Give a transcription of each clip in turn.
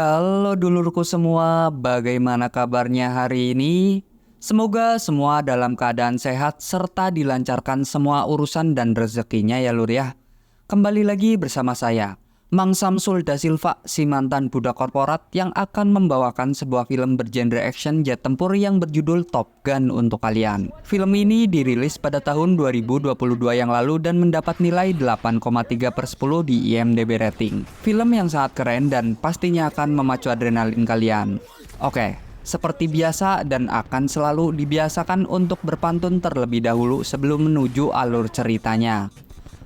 Halo dulurku semua, bagaimana kabarnya hari ini? Semoga semua dalam keadaan sehat serta dilancarkan semua urusan dan rezekinya ya lur ya. Kembali lagi bersama saya, Mang Samsul Da Silva, si mantan budak korporat yang akan membawakan sebuah film bergenre action jet tempur yang berjudul Top Gun untuk kalian. Film ini dirilis pada tahun 2022 yang lalu dan mendapat nilai 8,3/10 di IMDb rating. Film yang sangat keren dan pastinya akan memacu adrenalin kalian. Oke, seperti biasa dan akan selalu dibiasakan untuk berpantun terlebih dahulu sebelum menuju alur ceritanya.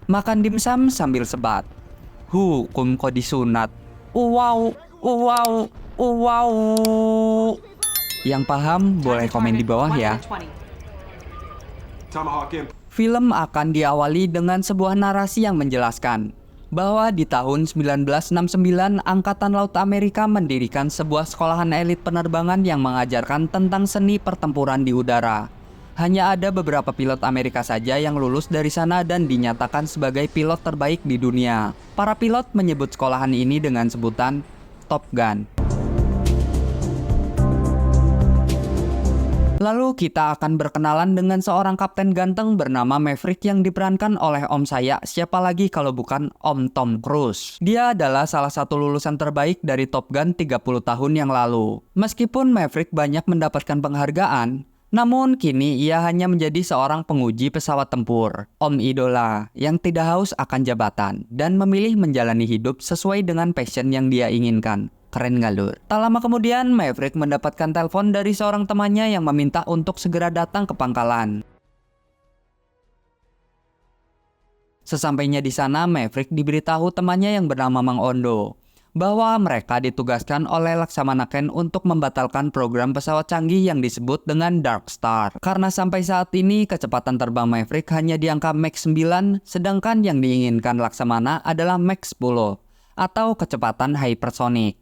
Makan dimsum sambil sebat. Hukum kok disunat. Wow. Yang paham boleh komen di bawah ya. Film akan diawali dengan sebuah narasi yang menjelaskan bahwa di tahun 1969 Angkatan Laut Amerika mendirikan sebuah sekolahan elit penerbangan yang mengajarkan tentang seni pertempuran di udara. Hanya ada beberapa pilot Amerika saja yang lulus dari sana dan dinyatakan sebagai pilot terbaik di dunia. Para pilot menyebut sekolahan ini dengan sebutan Top Gun. Lalu kita akan berkenalan dengan seorang kapten ganteng bernama Maverick yang diperankan oleh om saya, siapa lagi kalau bukan Om Tom Cruise. Dia adalah salah satu lulusan terbaik dari Top Gun 30 tahun yang lalu. Meskipun Maverick banyak mendapatkan penghargaan, namun kini ia hanya menjadi seorang penguji pesawat tempur, om idola yang tidak haus akan jabatan dan memilih menjalani hidup sesuai dengan passion yang dia inginkan. Keren gak lur? Tak lama kemudian Maverick mendapatkan telepon dari seorang temannya yang meminta untuk segera datang ke pangkalan. Sesampainya di sana, Maverick diberitahu temannya yang bernama Mang Ondo bahwa mereka ditugaskan oleh Laksamana Ken untuk membatalkan program pesawat canggih yang disebut dengan Dark Star. Karena sampai saat ini kecepatan terbang Maverick hanya di angka Mach 9, sedangkan yang diinginkan Laksamana adalah Mach 10 atau kecepatan hypersonic.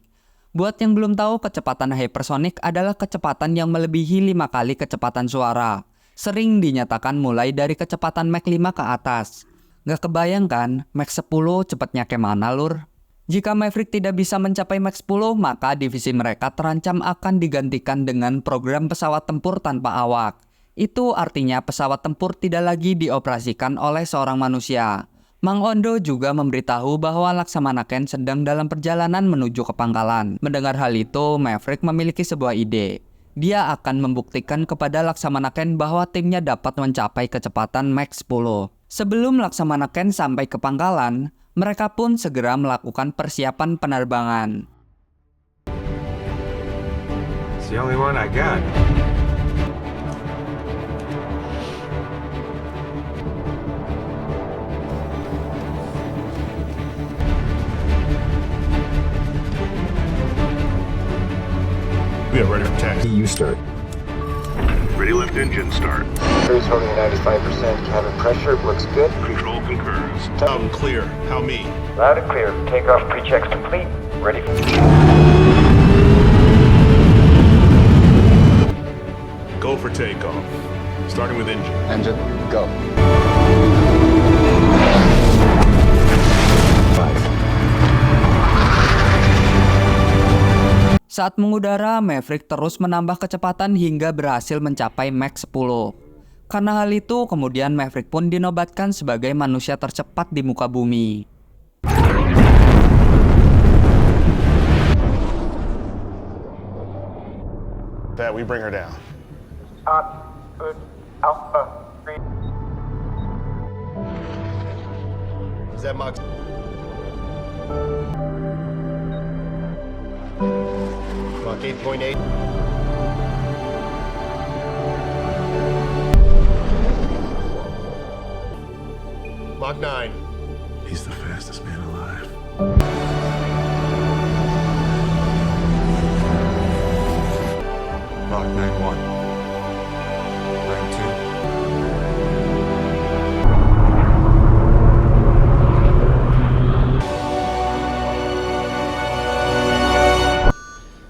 Buat yang belum tahu, kecepatan hypersonic adalah kecepatan yang melebihi 5 kali kecepatan suara. Sering dinyatakan mulai dari kecepatan Mach 5 ke atas. Gak kebayang kan Mach 10 cepatnya kayak mana lur? Jika Maverick tidak bisa mencapai Mach 10, maka divisi mereka terancam akan digantikan dengan program pesawat tempur tanpa awak. Itu artinya pesawat tempur tidak lagi dioperasikan oleh seorang manusia. Mang Ondo juga memberitahu bahwa Laksamana Ken sedang dalam perjalanan menuju ke pangkalan. Mendengar hal itu, Maverick memiliki sebuah ide. Dia akan membuktikan kepada Laksamana Ken bahwa timnya dapat mencapai kecepatan Mach 10. Sebelum Laksamana Ken sampai ke pangkalan, mereka pun segera melakukan persiapan penerbangan. It's the only one I got. We are ready for taxi. You start. Ready lift engine start. Cruise holding at 95%. Cabin pressure looks good. Control concurs. Loud and clear. How me? Loud and clear. Takeoff pre-checks complete. Ready for... Go for takeoff. Starting with engine. Engine, go. 5. Saat mengudara, Maverick terus menambah kecepatan hingga berhasil mencapai Mach 10. Karena hal itu, kemudian Maverick pun dinobatkan sebagai manusia tercepat di muka bumi. That we bring her down. Alpha 3. Is that Mach? Mach 8.8. Mach 9. He's the fastest man alive. Mach 9.1. 9.2.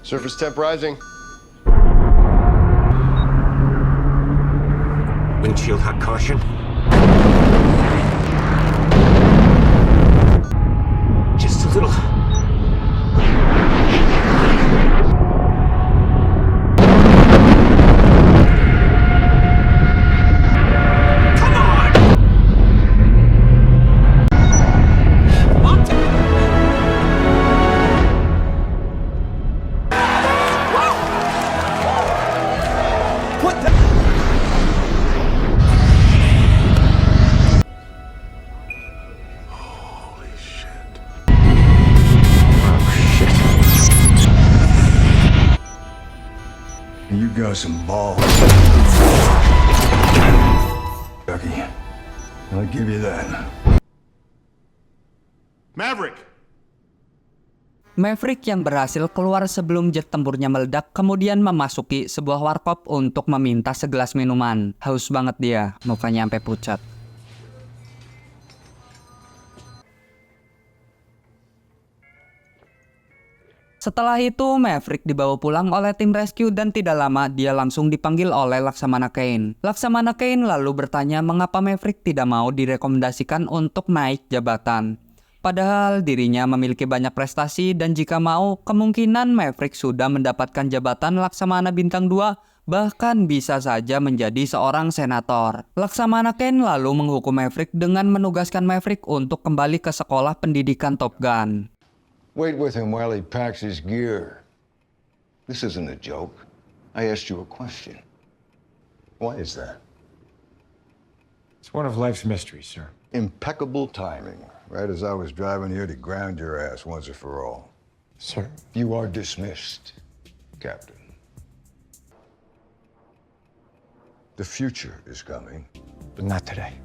Surface temp rising. Windshield hot caution. Just a little. got some balls. Ducky, I'll give you that. Maverick! Maverick yang berhasil keluar sebelum jet tempurnya meledak kemudian memasuki sebuah warkop untuk meminta segelas minuman. Haus banget dia, mukanya sampai pucat. Setelah itu, Maverick dibawa pulang oleh tim rescue dan tidak lama dia langsung dipanggil oleh Laksamana Cain. Laksamana Cain lalu bertanya mengapa Maverick tidak mau direkomendasikan untuk naik jabatan. Padahal dirinya memiliki banyak prestasi dan jika mau, kemungkinan Maverick sudah mendapatkan jabatan Laksamana Bintang 2, bahkan bisa saja menjadi seorang senator. Laksamana Cain lalu menghukum Maverick dengan menugaskan Maverick untuk kembali ke sekolah pendidikan Top Gun. Wait with him while he packs his gear. This isn't a joke. I asked you a question. Why is that? It's one of life's mysteries, sir. Impeccable timing. Right as I was driving here to ground your ass once and for all. Sir? You are dismissed, Captain. The future is coming. But not today.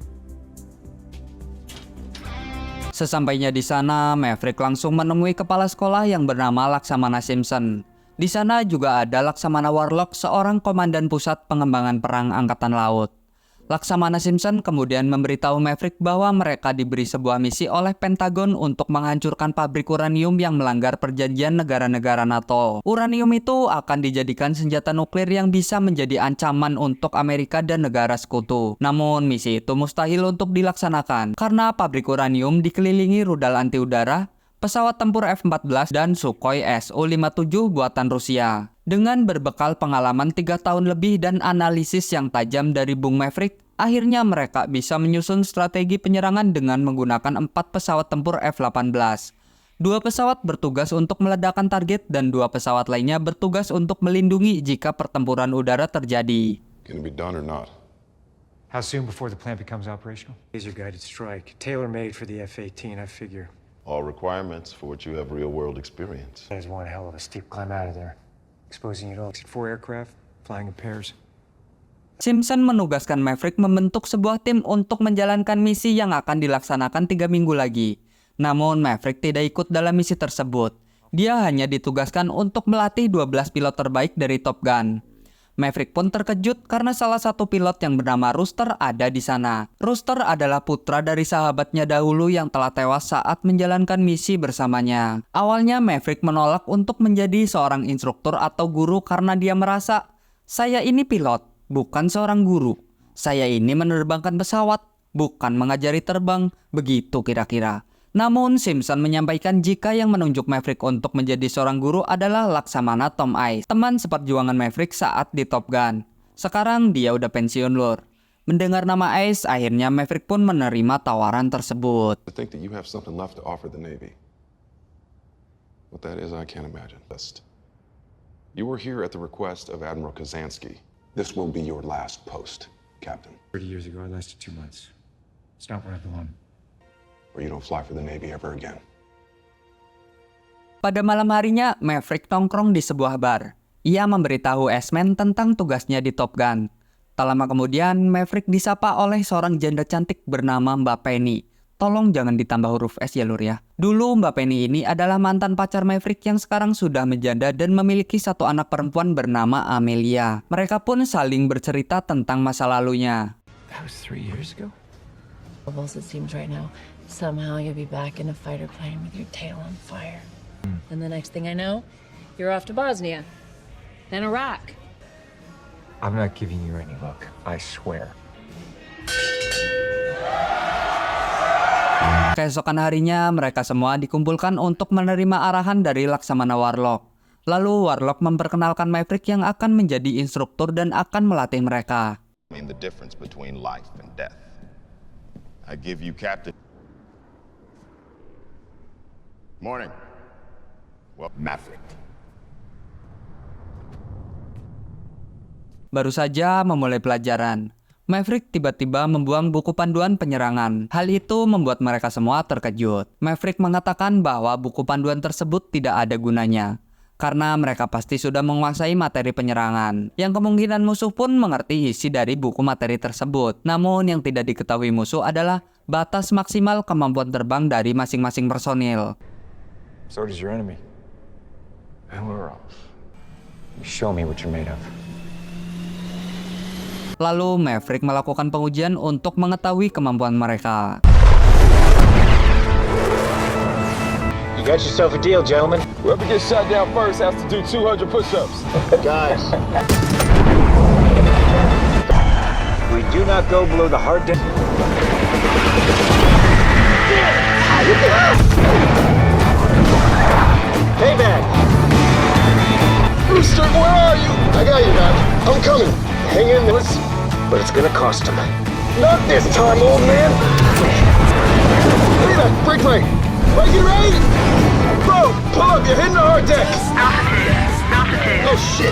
Sesampainya di sana, Maverick langsung menemui kepala sekolah yang bernama Laksamana Simpson. Di sana juga ada Laksamana Warlock, seorang komandan pusat pengembangan perang angkatan laut. Laksamana Simpson kemudian memberitahu Maverick bahwa mereka diberi sebuah misi oleh Pentagon untuk menghancurkan pabrik uranium yang melanggar perjanjian negara-negara NATO. Uranium itu akan dijadikan senjata nuklir yang bisa menjadi ancaman untuk Amerika dan negara sekutu. Namun misi itu mustahil untuk dilaksanakan karena pabrik uranium dikelilingi rudal anti udara, pesawat tempur F-14 dan Sukhoi Su-57 buatan Rusia. Dengan berbekal pengalaman 3 tahun lebih dan analisis yang tajam dari Bung Maverick, akhirnya mereka bisa menyusun strategi penyerangan dengan menggunakan 4 pesawat tempur F-18. 2 pesawat bertugas untuk meledakkan target dan 2 pesawat lainnya bertugas untuk melindungi jika pertempuran udara terjadi. Can it be done or not? How soon before the plant becomes operational? Laser-guided strike, tailor-made for the F-18, I figure. All requirements for what you have real-world experience. There's one hell of a steep climb out of there. Exposing you to 4 aircraft, flying in pairs. Simpson menugaskan Maverick membentuk sebuah tim untuk menjalankan misi yang akan dilaksanakan 3 minggu lagi. Namun Maverick tidak ikut dalam misi tersebut. Dia hanya ditugaskan untuk melatih 12 pilot terbaik dari Top Gun. Maverick pun terkejut karena salah satu pilot yang bernama Rooster ada di sana. Rooster adalah putra dari sahabatnya dahulu yang telah tewas saat menjalankan misi bersamanya. Awalnya Maverick menolak untuk menjadi seorang instruktur atau guru karena dia merasa, saya ini pilot, bukan seorang guru. Saya ini menerbangkan pesawat, bukan mengajari terbang, begitu kira-kira. Namun Simpson menyampaikan jika yang menunjuk Maverick untuk menjadi seorang guru adalah Laksamana Tom Ice, teman seperjuangan Maverick saat di Top Gun. Sekarang dia udah pensiun lur. Mendengar nama Ice, akhirnya Maverick pun menerima tawaran tersebut. I think that you have something left to offer the Navy. What that is, I can't imagine. You were here at the request of Admiral Kazansky. This will be your last post, Captain. 30 years ago, I lasted 2 months. It's not where I belong. Or you don't fly for the Navy ever again. Pada malam harinya, Maverick nongkrong di sebuah bar. Ia memberitahu S-Man tentang tugasnya di Top Gun. Tak lama kemudian, Maverick disapa oleh seorang janda cantik bernama Mbak Penny. Tolong jangan ditambah huruf S ya lur ya. Dulu Mbak Penny ini adalah mantan pacar Maverick yang sekarang sudah menjanda dan memiliki 1 anak perempuan bernama Amelia. Mereka pun saling bercerita tentang masa lalunya. That was 3 years ago? It seems right now. Somehow you'll be back in a fighter plane with your tail on fire. And the next thing I know, you're off to Bosnia. Then Iraq. I'm not giving you any look, I swear. Keesokan harinya, mereka semua dikumpulkan untuk menerima arahan dari Laksamana Warlock. Lalu Warlock memperkenalkan Maverick yang akan menjadi instruktur dan akan melatih mereka. I mean the difference between life and death. I give you Captain. Morning. Well, Maverick. Baru saja memulai pelajaran, Maverick tiba-tiba membuang buku panduan penyerangan. Hal itu membuat mereka semua terkejut. Maverick mengatakan bahwa buku panduan tersebut tidak ada gunanya. karena mereka pasti sudah menguasai materi penyerangan, yang kemungkinan musuh pun mengerti isi dari buku materi tersebut. Namun yang tidak diketahui musuh adalah batas maksimal kemampuan terbang dari masing-masing personil. So does your enemy. And we're off. Show me what you're made of. Lalu Maverick melakukan pengujian untuk mengetahui kemampuan mereka. You got yourself a deal, gentlemen. Whoever gets shot down first has to do 200 push-ups. Guys. We do not go below the hard deck. Payback! Rooster, where are you? I got you, Doc. I'm coming. Hang in there, but it's gonna cost him. Not this time, old man! Hey, that brake brake. Break it right. Bro, pull up. You're hitting the hard deck. Oh, shit.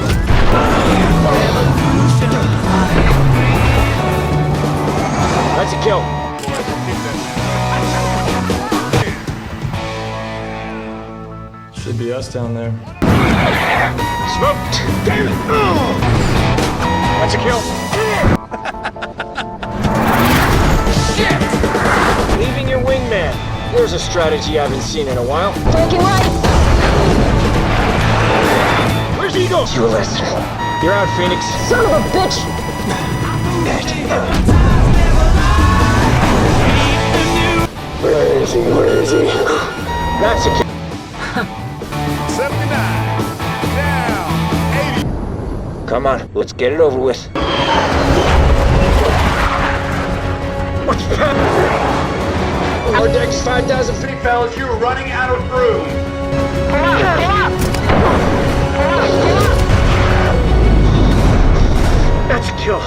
That's a kill. Should be us down there. Smoked! Damn it! That's a kill. Shit! Leaving your wingman. There's a strategy I haven't seen in a while. Breaking right. Where's Eagle? You listen. You're out, Phoenix. Son of a bitch. Where is he? Where is he? That's a kill. 79. Down. 80. Come on, let's get it over with. What's that? Our deck's 5,000 feet. Fellas, you are running out of room. That's a kill.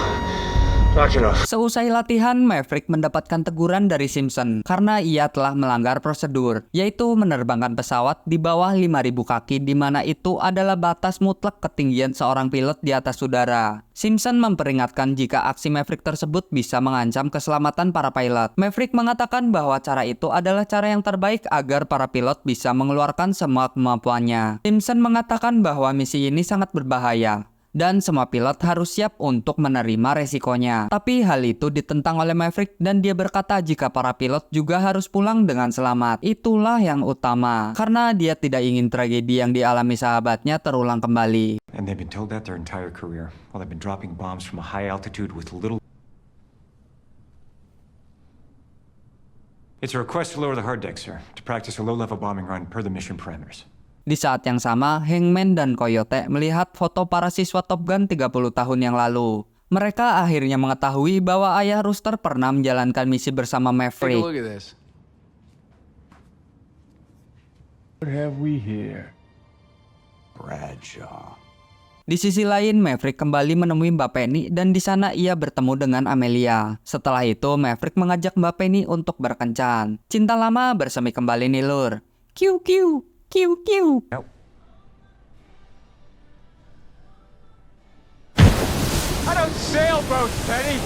Knock it off. Seusai latihan, Maverick mendapatkan teguran dari Simpson karena ia telah melanggar prosedur, yaitu menerbangkan pesawat di bawah 5.000 kaki, di mana itu adalah batas mutlak ketinggian seorang pilot di atas udara. Simpson memperingatkan jika aksi Maverick tersebut bisa mengancam keselamatan para pilot. Maverick mengatakan bahwa cara itu adalah cara yang terbaik agar para pilot bisa mengeluarkan semua kemampuannya. Simpson mengatakan bahwa misi ini sangat berbahaya dan semua pilot harus siap untuk menerima resikonya. Tapi hal itu ditentang oleh Maverick dan dia berkata jika para pilot juga harus pulang dengan selamat. Itulah yang utama, karena dia tidak ingin tragedi yang dialami sahabatnya terulang kembali. And they've been told that their entire career, while they've been dropping bombs from a high altitude with little... It's a request to lower the hard deck, sir, to practice a low-level bombing run per the mission parameters. Di saat yang sama, Hangman dan Coyote melihat foto para siswa Top Gun 30 tahun yang lalu. Mereka akhirnya mengetahui bahwa ayah Rooster pernah menjalankan misi bersama Maverick. at this. What have we here? Bradshaw. Di sisi lain, Maverick kembali menemui Mbak Penny dan di sana ia bertemu dengan Amelia. Setelah itu, Maverick mengajak Mbak Penny untuk berkencan. Cinta lama bersemi kembali nilur. Kiu kiu, kiu kiu. I don't sail boats, Penny.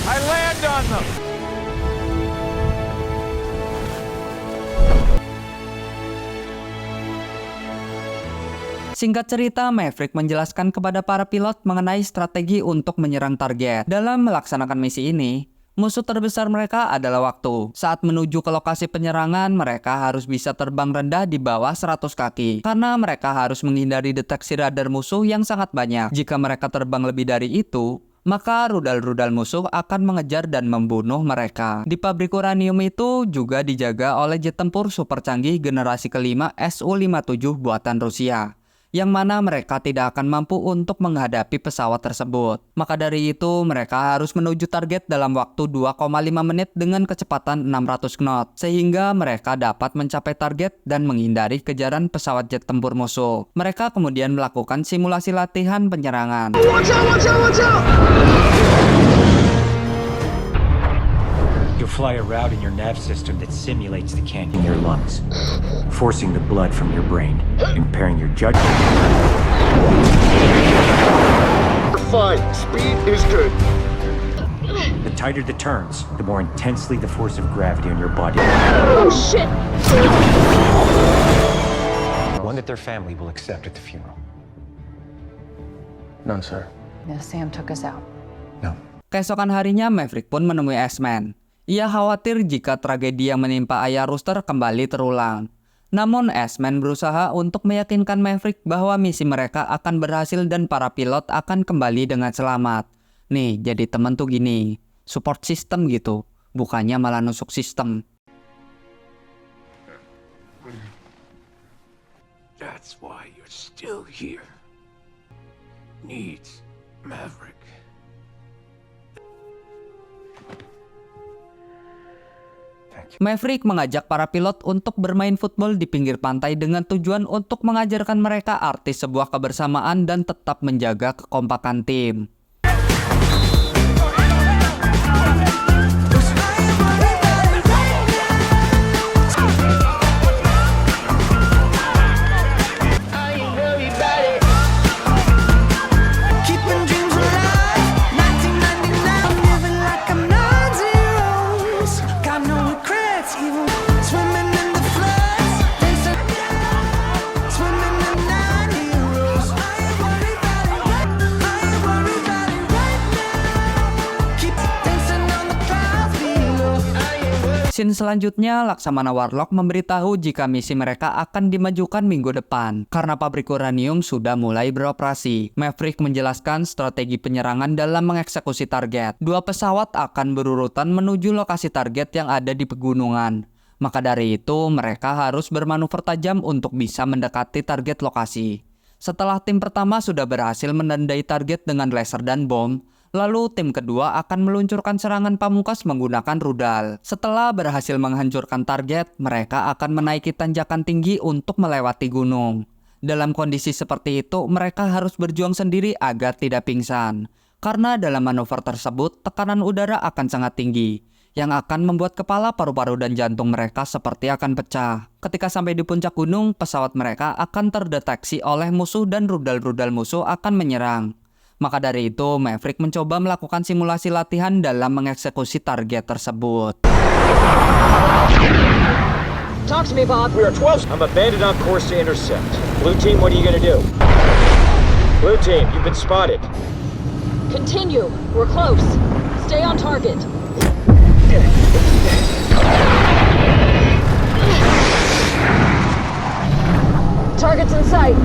I land on them. Singkat cerita, Maverick menjelaskan kepada para pilot mengenai strategi untuk menyerang target. Dalam melaksanakan misi ini, musuh terbesar mereka adalah waktu. Saat menuju ke lokasi penyerangan, mereka harus bisa terbang rendah di bawah 100 kaki. Karena mereka harus menghindari deteksi radar musuh yang sangat banyak. Jika mereka terbang lebih dari itu, maka rudal-rudal musuh akan mengejar dan membunuh mereka. Di pabrik uranium itu juga dijaga oleh jet tempur super canggih generasi kelima Su-57 buatan Rusia, yang mana mereka tidak akan mampu untuk menghadapi pesawat tersebut. Maka dari itu, mereka harus menuju target dalam waktu 2,5 menit dengan kecepatan 600 knot, sehingga mereka dapat mencapai target dan menghindari kejaran pesawat jet tempur musuh. Mereka kemudian melakukan simulasi latihan penyerangan. Watch out, watch out, watch out! You'll fly a route in your nav system that simulates the canyon in your lungs, forcing the blood from your brain, impairing your judgment. Fine. Speed is good. The tighter the turns, the more intensely the force of gravity on your body. Oh shit! One that their family will accept at the funeral. None, sir. No, Sam took us out. No. Keesokan harinya, Maverick pun menemui Iceman. Ia khawatir jika tragedi yang menimpa ayah Rooster kembali terulang. Namun, Iceman berusaha untuk meyakinkan Maverick bahwa misi mereka akan berhasil dan para pilot akan kembali dengan selamat. Nih, jadi temen tuh gini, support system gitu, bukannya malah nusuk sistem. That's why you're still here. Needs Maverick. Maverick mengajak para pilot untuk bermain football di pinggir pantai dengan tujuan untuk mengajarkan mereka arti sebuah kebersamaan dan tetap menjaga kekompakan tim. Scene selanjutnya, Laksamana Warlock memberitahu jika misi mereka akan dimajukan minggu depan karena pabrik uranium sudah mulai beroperasi. Maverick menjelaskan strategi penyerangan dalam mengeksekusi target. 2 pesawat akan berurutan menuju lokasi target yang ada di pegunungan. Maka dari itu, mereka harus bermanuver tajam untuk bisa mendekati target lokasi. Setelah tim pertama sudah berhasil menandai target dengan laser dan bom, lalu tim kedua akan meluncurkan serangan pamungkas menggunakan rudal. Setelah berhasil menghancurkan target, mereka akan menaiki tanjakan tinggi untuk melewati gunung. Dalam kondisi seperti itu, mereka harus berjuang sendiri agar tidak pingsan. Karena dalam manuver tersebut, tekanan udara akan sangat tinggi, yang akan membuat kepala, paru-paru, dan jantung mereka seperti akan pecah. Ketika sampai di puncak gunung, pesawat mereka akan terdeteksi oleh musuh dan rudal-rudal musuh akan menyerang. Maka dari itu, Maverick mencoba melakukan simulasi latihan dalam mengeksekusi target tersebut. Talk to me, Bob. We are 12. I'm a bandit on course to intercept. Blue team, what are you gonna do? Blue team, you've been spotted. Continue. We're close. Stay on target. Target's in sight.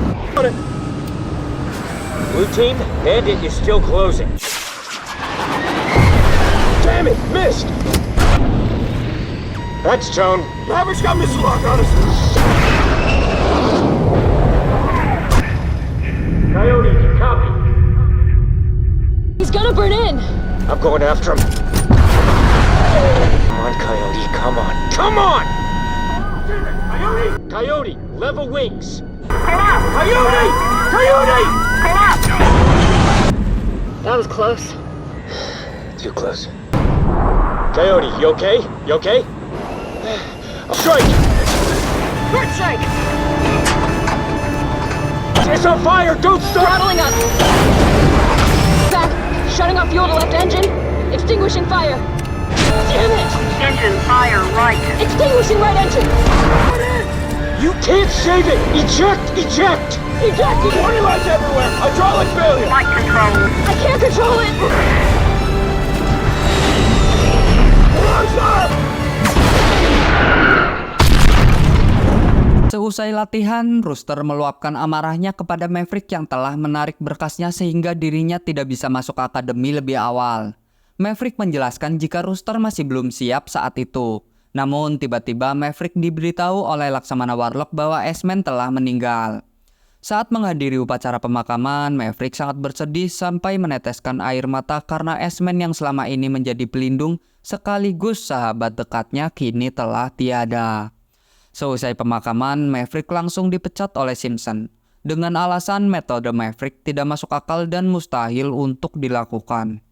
Blue team, bandit is still closing. Damn it, missed! That's Tone. Maverick's got missile lock on us. Coyote, copy. He's gonna burn in. I'm going after him. Come on, Coyote, come on. Come on! Coyote! Coyote, level wings. Coyote! Coyote! That was close. Too close. Coyote, you okay? You okay? Strike! Bird strike. It's on fire! Don't stop! Throttling up. Back. Shutting off fuel to left engine. Extinguishing fire. Damn it! Engine fire right. Extinguishing right engine. You can't save it! Eject! Eject! Ejecting. Warning lights everywhere! Hydraulic failure! Flight control. I can't control it. Seusai latihan, Rooster meluapkan amarahnya kepada Maverick yang telah menarik berkasnya sehingga dirinya tidak bisa masuk akademi lebih awal. Maverick menjelaskan jika Rooster masih belum siap saat itu. Namun tiba-tiba Maverick diberitahu oleh Laksamana Warlock bahwa Iceman telah meninggal. Saat menghadiri upacara pemakaman, Maverick sangat bersedih sampai meneteskan air mata karena Iceman yang selama ini menjadi pelindung sekaligus sahabat dekatnya kini telah tiada. Seusai pemakaman, Maverick langsung dipecat oleh Simpson dengan alasan metode Maverick tidak masuk akal dan mustahil untuk dilakukan.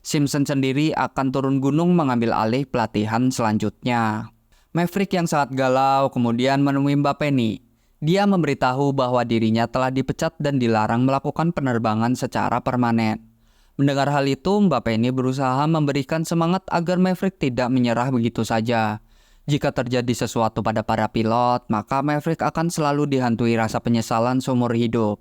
Simpson sendiri akan turun gunung mengambil alih pelatihan selanjutnya. Maverick yang sangat galau kemudian menemui Mbak Penny. Dia memberitahu bahwa dirinya telah dipecat dan dilarang melakukan penerbangan secara permanen. Mendengar hal itu, Mbak Penny berusaha memberikan semangat agar Maverick tidak menyerah begitu saja. Jika terjadi sesuatu pada para pilot, maka Maverick akan selalu dihantui rasa penyesalan seumur hidup.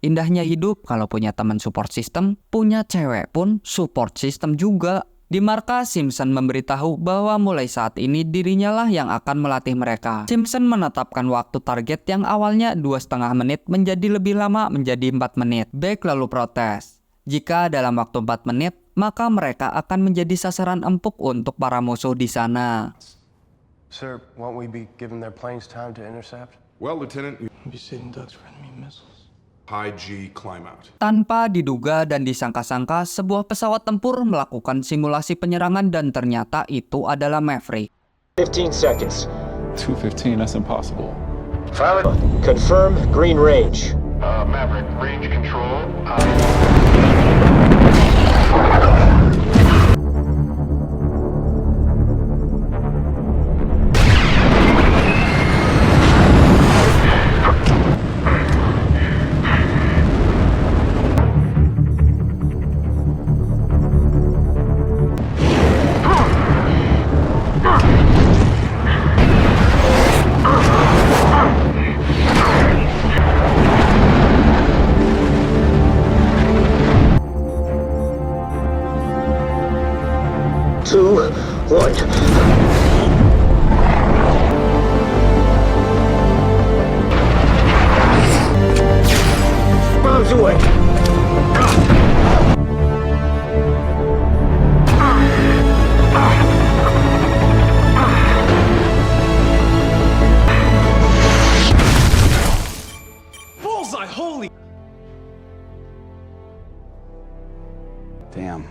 Indahnya hidup kalau punya teman support system, punya cewek pun support system juga. Di markas, Simpson memberitahu bahwa mulai saat ini dirinya lah yang akan melatih mereka. Simpson menetapkan waktu target yang awalnya 2,5 menit menjadi lebih lama menjadi 4 menit. Beck lalu protes. Jika dalam waktu 4 menit, maka mereka akan menjadi sasaran empuk untuk para musuh di sana. Sir, won't we be giving their planes time to intercept? Well, Lieutenant, Be sitting ducks for enemy missiles. high G climb out. Tanpa diduga dan disangka-sangka, sebuah pesawat tempur melakukan simulasi penyerangan dan ternyata itu adalah Maverick. 15 seconds. 215, that's impossible. Pilot, confirm green range. Maverick, range control. Two, one. Bombs away. Bullseye, holy! Damn.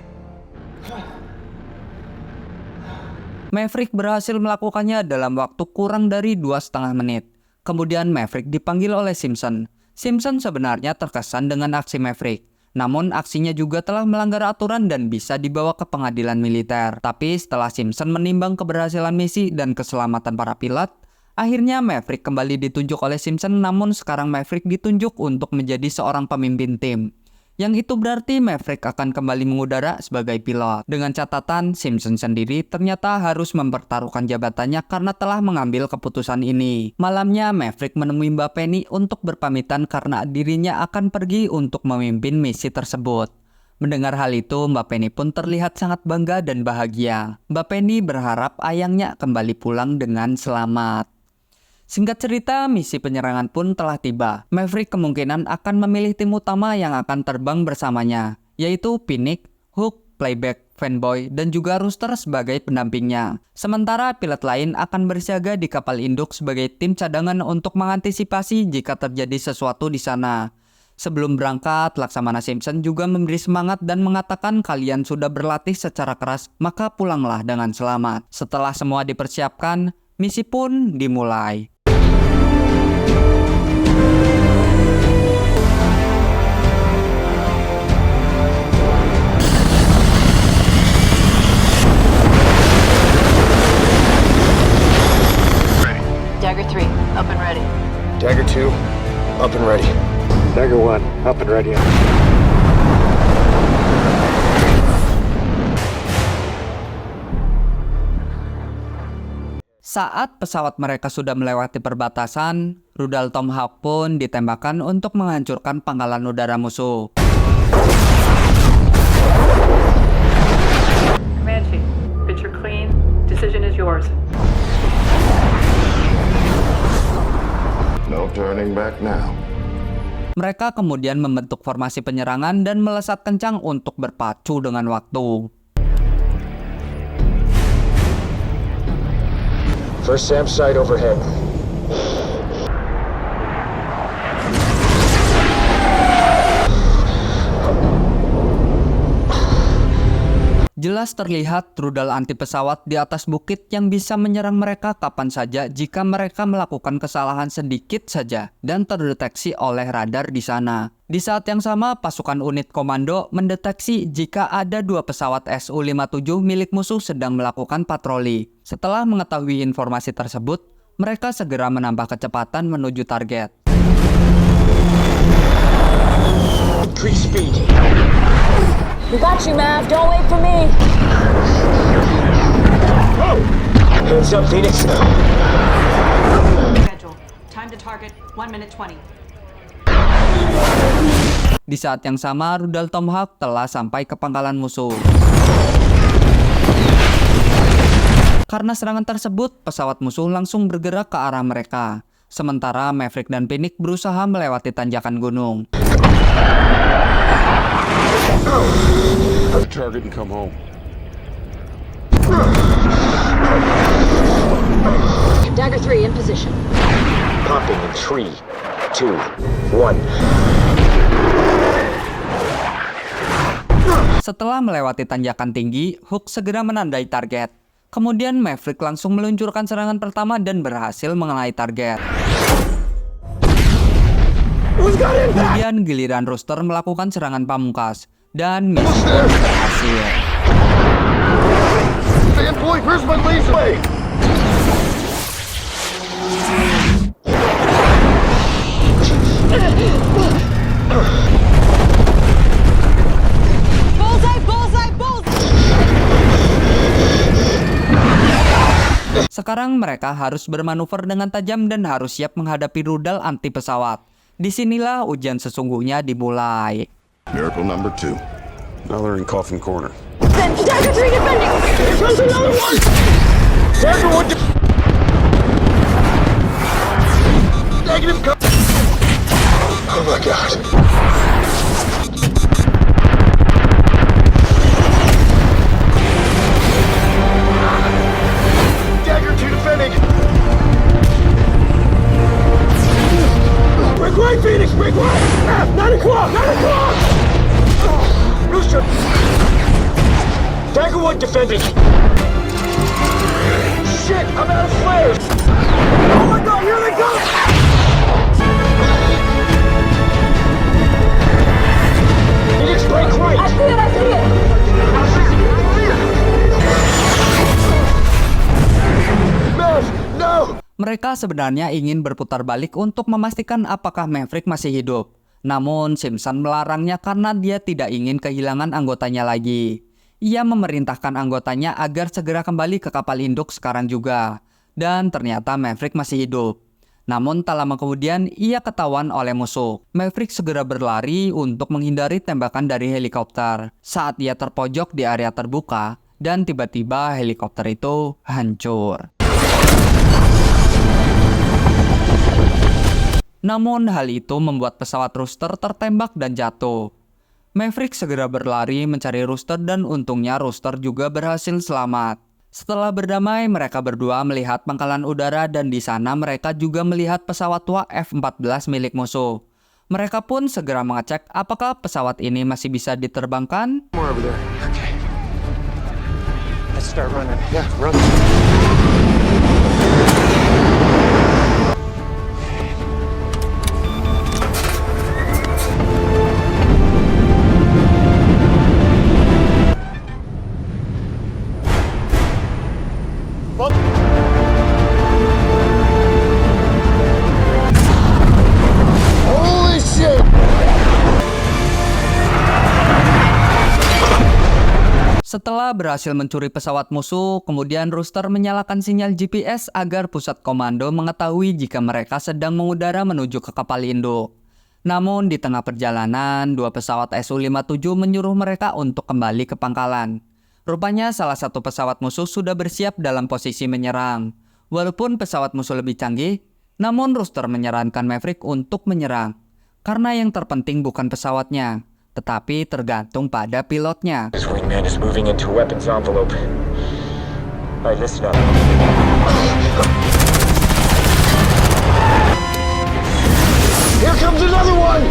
Maverick berhasil melakukannya dalam waktu kurang dari 2,5 menit. Kemudian Maverick dipanggil oleh Simpson. Simpson sebenarnya terkesan dengan aksi Maverick. Namun aksinya juga telah melanggar aturan dan bisa dibawa ke pengadilan militer. Tapi setelah Simpson menimbang keberhasilan misi dan keselamatan para pilot, akhirnya Maverick kembali ditunjuk oleh Simpson, namun sekarang Maverick ditunjuk untuk menjadi seorang pemimpin tim. Yang itu berarti Maverick akan kembali mengudara sebagai pilot. Dengan catatan, Simpson sendiri ternyata harus mempertaruhkan jabatannya karena telah mengambil keputusan ini. Malamnya, Maverick menemui Mbak Penny untuk berpamitan karena dirinya akan pergi untuk memimpin misi tersebut. Mendengar hal itu, Mbak Penny pun terlihat sangat bangga dan bahagia. Mbak Penny berharap ayangnya kembali pulang dengan selamat. Singkat cerita, misi penyerangan pun telah tiba. Maverick kemungkinan akan memilih tim utama yang akan terbang bersamanya, yaitu Phoenix, Hook, Playback, Fanboy, dan juga Rooster sebagai pendampingnya. Sementara pilot lain akan bersiaga di kapal induk sebagai tim cadangan untuk mengantisipasi jika terjadi sesuatu di sana. Sebelum berangkat, Laksamana Simpson juga memberi semangat dan mengatakan kalian sudah berlatih secara keras, maka pulanglah dengan selamat. Setelah semua dipersiapkan, misi pun dimulai. Dagger 3, up and ready. Dagger 2, up and ready. Dagger 1, up and ready. Saat pesawat mereka sudah melewati perbatasan, rudal Tomahawk pun ditembakkan untuk menghancurkan pangkalan udara musuh. Command Chief, picture clean. Decision is yours. No turning back now. Mereka kemudian membentuk formasi penyerangan dan melesat kencang untuk berpacu dengan waktu. First SAM site overhead. Jelas terlihat rudal anti pesawat di atas bukit yang bisa menyerang mereka kapan saja jika mereka melakukan kesalahan sedikit saja dan terdeteksi oleh radar di sana. Di saat yang sama, pasukan unit komando mendeteksi jika ada 2 pesawat Su-57 milik musuh sedang melakukan patroli. Setelah mengetahui informasi tersebut, mereka segera menambah kecepatan menuju target. Increase speed. We got you, Mav. Don't wait for me. Hands up, Phoenix. Schedule. Time to target 1 minute 20. Di saat yang sama, rudal Tomahawk telah sampai ke pangkalan musuh. Karena serangan tersebut, pesawat musuh langsung bergerak ke arah mereka. Sementara Maverick dan Phoenix berusaha melewati tanjakan gunung. Target and come home. Dagger 3 in position. Popping in 3, 2, 1. Setelah melewati tanjakan tinggi, Hook segera menandai target. Kemudian Maverick langsung meluncurkan serangan pertama dan berhasil mengenai target. Kemudian giliran Rooster melakukan serangan pamungkas dan misi berhasil. Boy, where's my laser? Bullseye, bullseye, bullseye! Sekarang mereka harus bermanuver dengan tajam dan harus siap menghadapi rudal anti pesawat. Disinilah ujian sesungguhnya dimulai. Miracle number 2. Now they're in Coffin Corner. Dagger 3 defending! There's another one! Dagger 1 negative co- Oh my god. Dagger 2 defending! Break right, Phoenix! Break right! 9 o'clock! 9 o'clock! Rooster! Dagger 1 defending. Shit! I'm out of flares! Oh my god, here they come! Phoenix, break right. I see it, I see it! Mav, no! Mereka sebenarnya ingin berputar balik untuk memastikan apakah Maverick masih hidup. Namun Simpson melarangnya karena dia tidak ingin kehilangan anggotanya lagi. Ia memerintahkan anggotanya agar segera kembali ke kapal induk sekarang juga. Dan ternyata Maverick masih hidup. Namun tak lama kemudian ia ketahuan oleh musuh. Maverick segera berlari untuk menghindari tembakan dari helikopter. Saat ia terpojok di area terbuka dan tiba-tiba helikopter itu hancur. Namun hal itu membuat pesawat Rooster tertembak dan jatuh. Maverick segera berlari mencari Rooster dan untungnya Rooster juga berhasil selamat. Setelah berdamai, mereka berdua melihat pangkalan udara dan di sana mereka juga melihat pesawat tua F-14 milik musuh. Mereka pun segera mengecek apakah pesawat ini masih bisa diterbangkan. More over there. Okay. Let's start running. Yeah, run. Holy shit! Setelah berhasil mencuri pesawat musuh, kemudian Rooster menyalakan sinyal GPS agar pusat komando mengetahui jika mereka sedang mengudara menuju ke kapal induk. Namun di tengah perjalanan, dua pesawat Su-57 menyuruh mereka untuk kembali ke pangkalan. Rupanya salah satu pesawat musuh sudah bersiap dalam posisi menyerang. Walaupun pesawat musuh lebih canggih, namun Rooster menyarankan Maverick untuk menyerang. Karena yang terpenting bukan pesawatnya, tetapi tergantung pada pilotnya. This wingman is moving into weapons envelope. Alright, listen up. Here comes another one!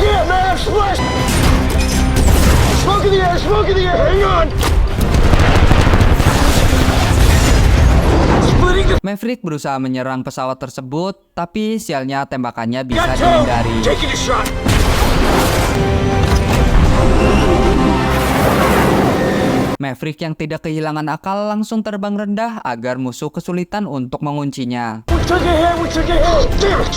Yeah, man, splash! Smoke in the air, smoke in the air, hang on! Splitting the... Maverick berusaha menyerang pesawat tersebut, tapi sialnya tembakannya bisa Got two! dihindari. Taking a shot! Maverick yang tidak kehilangan akal langsung terbang rendah agar musuh kesulitan untuk menguncinya. We took a hit, we took a hit! Damn it!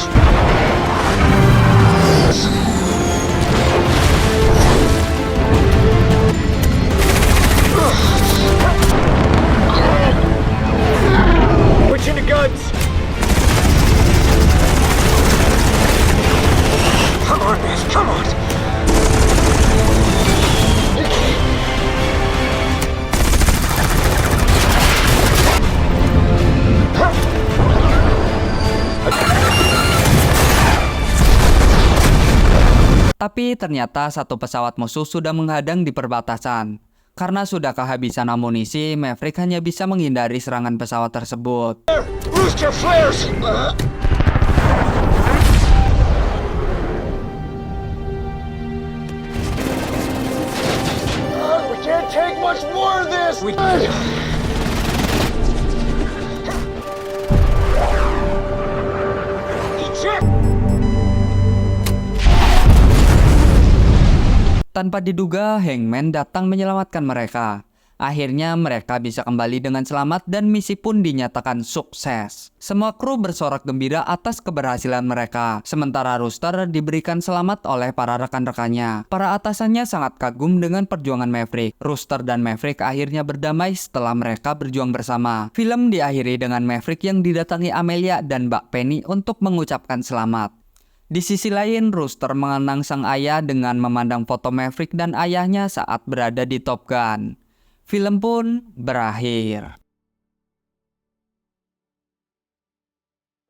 Attention to guns! Come on, Beth, come on! Tapi ternyata satu pesawat musuh sudah menghadang di perbatasan. Karena sudah kehabisan amunisi, Maverick hanya bisa menghindari serangan pesawat tersebut. Rooster flares! We can't take much more of this! Eject! Tanpa diduga, Hangman datang menyelamatkan mereka. Akhirnya mereka bisa kembali dengan selamat dan misi pun dinyatakan sukses. Semua kru bersorak gembira atas keberhasilan mereka, sementara Rooster diberikan selamat oleh para rekan-rekannya. Para atasannya sangat kagum dengan perjuangan Maverick. Rooster dan Maverick akhirnya berdamai setelah mereka berjuang bersama. Film diakhiri dengan Maverick yang didatangi Amelia dan Mbak Penny untuk mengucapkan selamat. Di sisi lain, Rooster mengenang sang ayah dengan memandang foto Maverick dan ayahnya saat berada di Top Gun. Film pun berakhir.